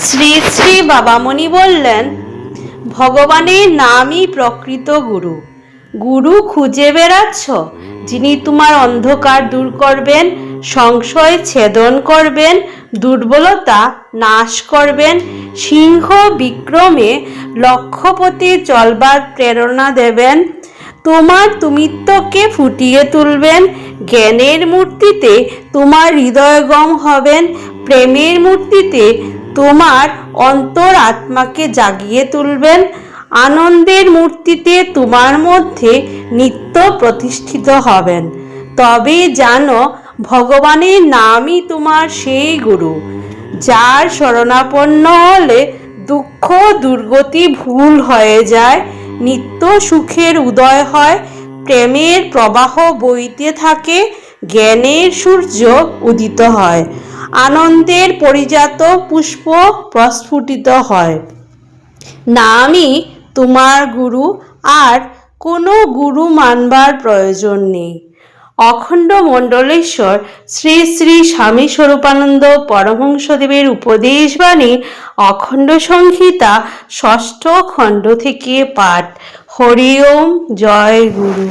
শ্রী শ্রী বাবামণি বললেন, ভগবানের নামই প্রকৃত গুরু। গুরু খুঁজে বেড়াচ্ছ, যিনি তোমার অন্ধকার দূর করবেন, সংশয় ছেদন করবেন, দুর্বলতা নাশ করবেন, সিংহ বিক্রমে লক্ষ্যপথে চলবার প্রেরণা দেবেন, তোমার তুমিত্বকে ফুটিয়ে তুলবেন, জ্ঞানের মূর্তিতে তোমার হৃদয়গম হবেন, প্রেমের মূর্তিতে তোমার অন্তর আত্মাকে জাগিয়ে তুলবেন, আনন্দের মূর্তিতে তোমার মধ্যে নিত্য প্রতিষ্ঠিত হবেন। তবে জানো, ভগবানের নামই তোমার সেই গুরু, যার শরণাপন্ন হলে দুঃখ দুর্গতি ভুল হয়ে যায়, নিত্য সুখের উদয় হয়, প্রেমের প্রবাহ বইতে থাকে, জ্ঞানের সূর্য উদিত হয়, আনন্দের পরিজাত পুষ্প প্রস্ফুটিত হয়। নামই তোমার গুরু, আর কোনো গুরু মানবার প্রয়োজন নেই। অখণ্ড মণ্ডলেশ্বর শ্রী শ্রী স্বামী স্বরূপানন্দ পরমহংসদেবের উপদেশবাণী অখণ্ড সংহিতা ৬ষ্ঠ খণ্ড থেকে পাঠ। হরি ওম, জয় গুরু।